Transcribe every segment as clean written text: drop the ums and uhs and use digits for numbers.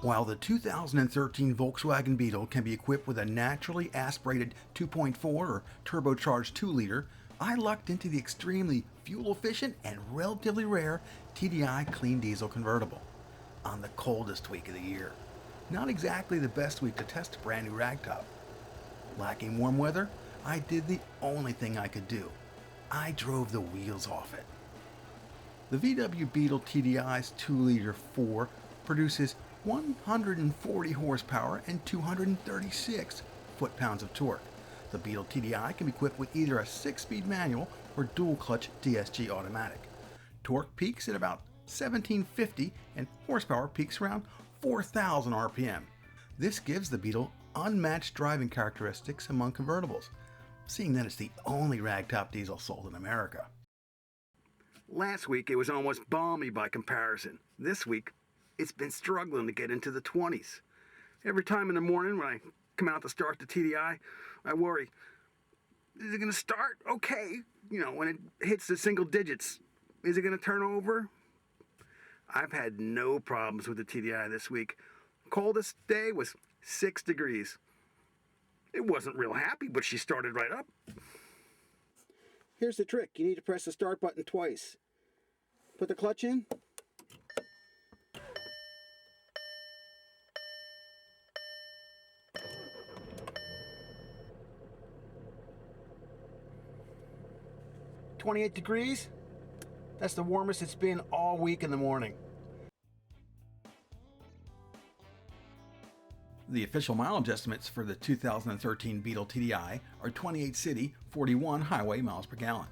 While the 2013 Volkswagen Beetle can be equipped with a naturally aspirated 2.4 or turbocharged 2-liter, I lucked into the extremely fuel-efficient and relatively rare TDI clean diesel convertible on the coldest week of the year. Not exactly the best week to test a brand new ragtop. Lacking warm weather, I did the only thing I could do. I drove the wheels off it. The VW Beetle TDI's 2-liter 4 produces 140 horsepower and 236 foot-pounds of torque. The Beetle TDI can be equipped with either a 6-speed manual or dual-clutch DSG automatic. Torque peaks at about 1750 and horsepower peaks around 4,000 RPM. This gives the Beetle unmatched driving characteristics among convertibles, seeing that it's the only ragtop diesel sold in America. Last week it was almost balmy by comparison. This week it's been struggling to get into the 20s. Every time in the morning when I come out to start the TDI, I worry, is it going to start okay? When it hits the single digits, is it going to turn over? I've had no problems with the TDI this week. Coldest day was 6 degrees. It wasn't real happy, but she started right up. Here's the trick. You need to press the start button twice. Put the clutch in. "28 degrees. That's the warmest it's been all week in the morning. The official mileage estimates for the 2013 Beetle TDI are 28 city, 41 highway miles per gallon.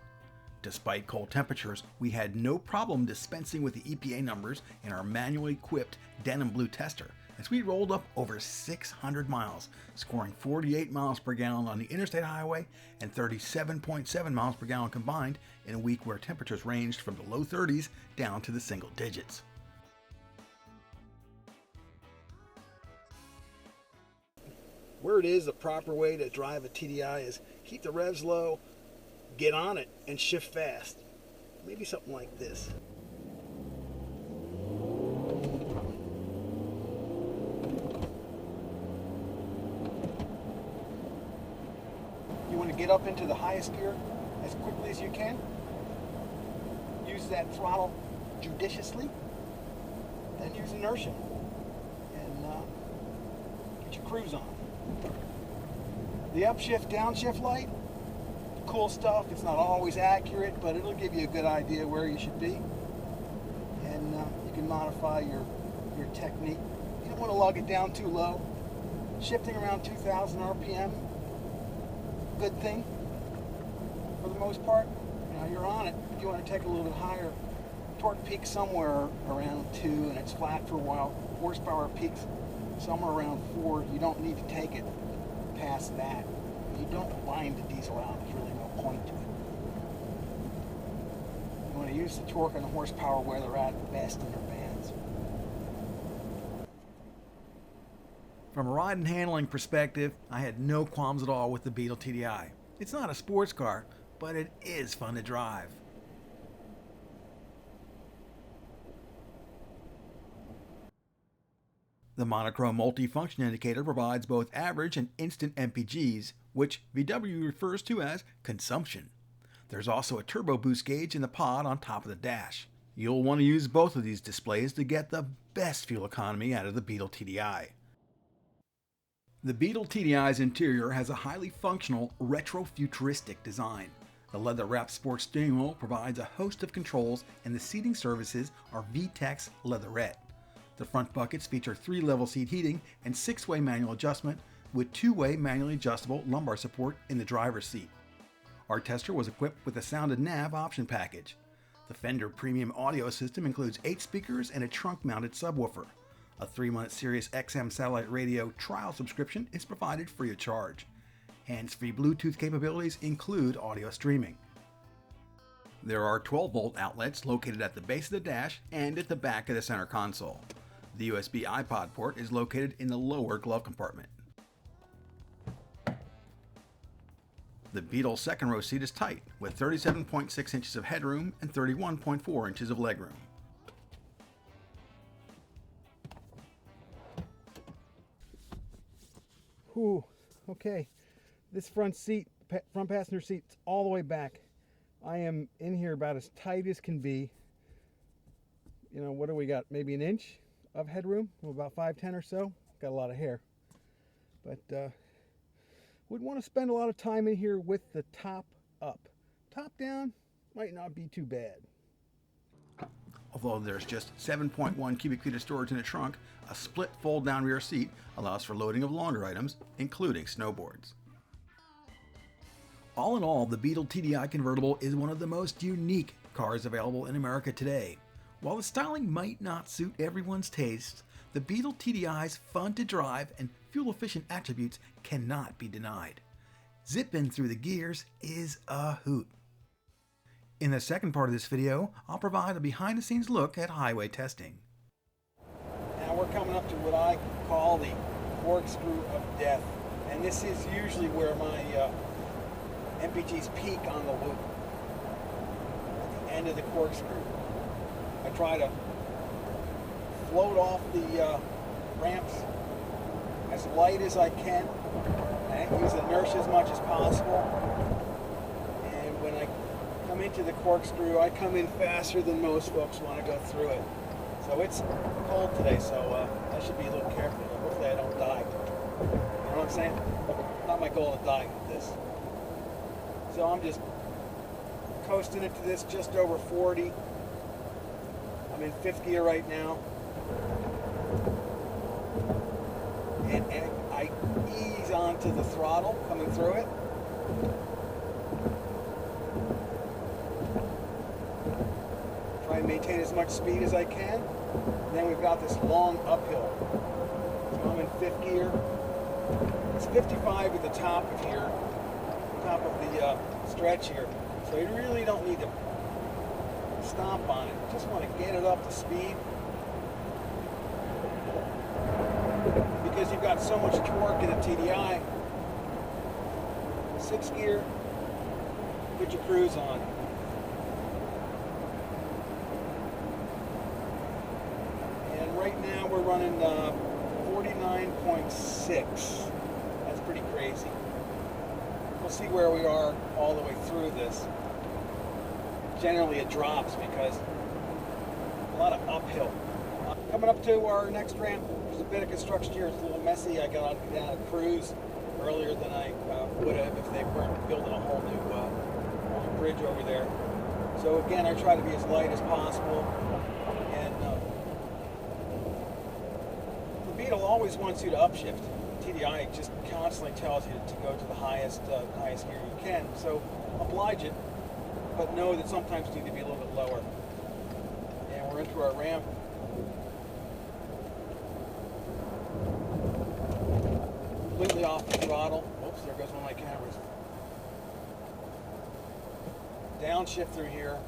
Despite cold temperatures, we had no problem dispensing with the EPA numbers in our manually equipped denim blue tester as we rolled up over 600 miles, scoring 48 miles per gallon on the interstate highway and 37.7 miles per gallon combined in a week where temperatures ranged from the low 30s down to the single digits. Word is the proper way to drive a TDI is keep the revs low, get on it, and shift fast. Maybe something like this. You want to get up into the highest gear as quickly as you can. Use that throttle judiciously. Then use inertia. And get your cruise on. The upshift, downshift light, cool stuff. It's not always accurate, but it'll give you a good idea where you should be. And you can modify your technique. You don't want to lug it down too low. Shifting around 2,000 RPM, good thing for the most part. You're on it. If you want to take a little bit higher, torque peaks somewhere around 2 and it's flat for a while. Horsepower peaks somewhere around 4. You don't need to take it past that. You don't wind the diesel out. There's really no point to it. You want to use the torque and the horsepower where they're at best in their bands. From a ride and handling perspective, I had no qualms at all with the Beetle TDI. It's not a sports car, but it is fun to drive. The monochrome multifunction indicator provides both average and instant MPGs, which VW refers to as consumption. There's also a turbo boost gauge in the pod on top of the dash. You'll want to use both of these displays to get the best fuel economy out of the Beetle TDI. The Beetle TDI's interior has a highly functional, retro-futuristic design. The leather-wrapped sports steering wheel provides a host of controls, and the seating surfaces are VTEX leatherette. The front buckets feature 3-level seat heating and 6-way manual adjustment with 2-way manually adjustable lumbar support in the driver's seat. Our tester was equipped with a sound and nav option package. The Fender premium audio system includes 8 speakers and a trunk-mounted subwoofer. A 3-month Sirius XM satellite radio trial subscription is provided free of charge. Hands-free Bluetooth capabilities include audio streaming. There are 12-volt outlets located at the base of the dash and at the back of the center console. The USB iPod port is located in the lower glove compartment. The Beetle second row seat is tight, with 37.6 inches of headroom and 31.4 inches of legroom. Whew, okay. This front passenger seat's all the way back. I am in here about as tight as can be. You know, what do we got? Maybe an inch of headroom, about 5'10" or so. Got a lot of hair. But would want to spend a lot of time in here with the top up. Top down might not be too bad. Although there's just 7.1 cubic feet of storage in the trunk, a split fold-down rear seat allows for loading of longer items, including snowboards. All in all, the Beetle TDI Convertible is one of the most unique cars available in America today. While the styling might not suit everyone's taste, the Beetle TDI's fun-to-drive and fuel-efficient attributes cannot be denied. Zipping through the gears is a hoot. In the second part of this video, I'll provide a behind-the-scenes look at highway testing. Now we're coming up to what I call the corkscrew of death, and this is usually where my MPGs peak on the loop, at the end of the corkscrew. I try to float off the ramps as light as I can, and use inertia as much as possible. And when I come into the corkscrew, I come in faster than most folks want to go through it. So it's cold today, so I should be a little careful. Hopefully I don't die. You know what I'm saying? Not my goal to die with this. So I'm just coasting into this just over 40. I'm in fifth gear right now. And I ease onto the throttle coming through it. Try and maintain as much speed as I can. And then we've got this long uphill. So I'm in fifth gear. It's 55 at the top of here, top of the stretch here. So you really don't need to stomp on it. Just want to get it up to speed. Because you've got so much torque in a TDI. Sixth gear, put your cruise on. And right now we're running 49.6. That's pretty crazy. We'll see where we are all the way through this. Generally it drops because a lot of uphill. Coming up to our next ramp, there's a bit of construction here. It's a little messy. I got down a cruise earlier than I would have if they weren't building a whole new bridge over there. So again, I try to be as light as possible. And the Beetle always wants you to upshift. TDI just constantly tells you to go to the highest gear you can. So oblige it, but know that sometimes you need to be a little bit lower. And we're into our ramp. Completely off the throttle. Oops, there goes one of my cameras. Downshift through here.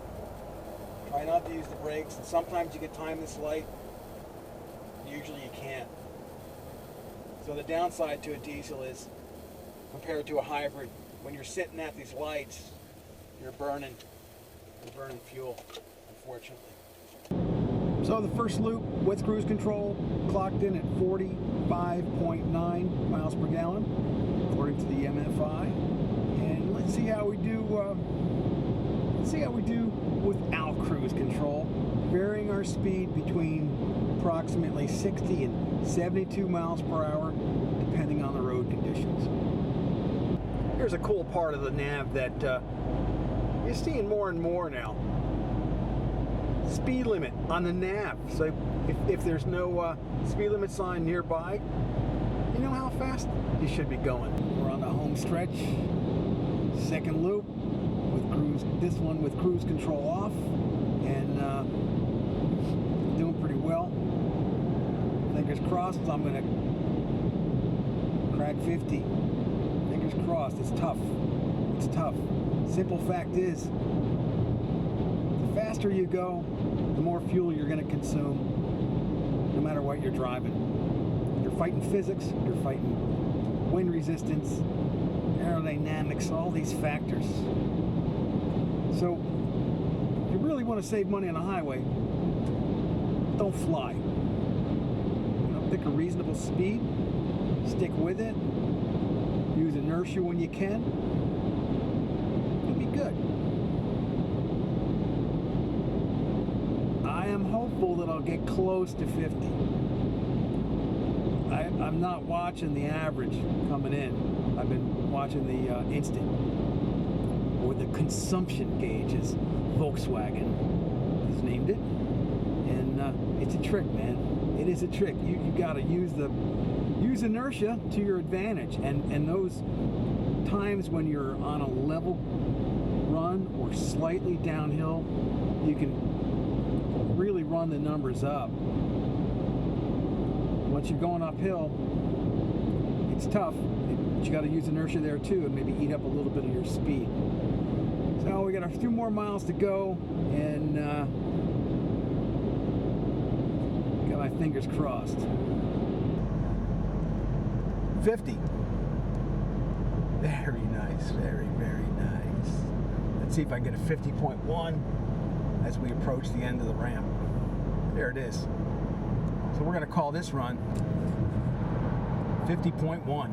Try not to use the brakes. And sometimes you can time this light. Usually you can't. So the downside to a diesel is, compared to a hybrid, when you're sitting at these lights, you're burning fuel, unfortunately. So the first loop with cruise control clocked in at 45.9 miles per gallon, according to the MFI. And let's see how we do. Without cruise control, varying our speed between approximately 60 and 72 miles per hour, depending on the road conditions. Here's a cool part of the nav that you're seeing more and more now. Speed limit on the nav. So if there's no speed limit sign nearby, you know how fast you should be going. We're on the home stretch, second loop with cruise. This one with cruise control off, and doing pretty well. Fingers crossed. I'm gonna crack 50. Fingers crossed. It's tough. It's tough. Simple fact is, the faster you go, the more fuel you're going to consume, no matter what you're driving. You're fighting physics, you're fighting wind resistance, aerodynamics, all these factors. So, if you really want to save money on the highway, don't fly. Pick a reasonable speed, stick with it, Use inertia when you can. It'll be good. I am hopeful that I'll get close to 50. I'm not watching the average coming in. I've been watching the instant, or the consumption gauge, as Volkswagen has named it. And it's a trick, man. It is a trick. You got to use inertia to your advantage. And those times when you're on a level run or slightly downhill, you can really run the numbers up. Once you're going uphill, it's tough, but you got to use inertia there too, and maybe eat up a little bit of your speed. So we got a few more miles to go, and got my fingers crossed. 50. Very nice, very, very nice. Let's see if I can get a 50.1 as we approach the end of the ramp. There it is. So we're going to call this run 50.1.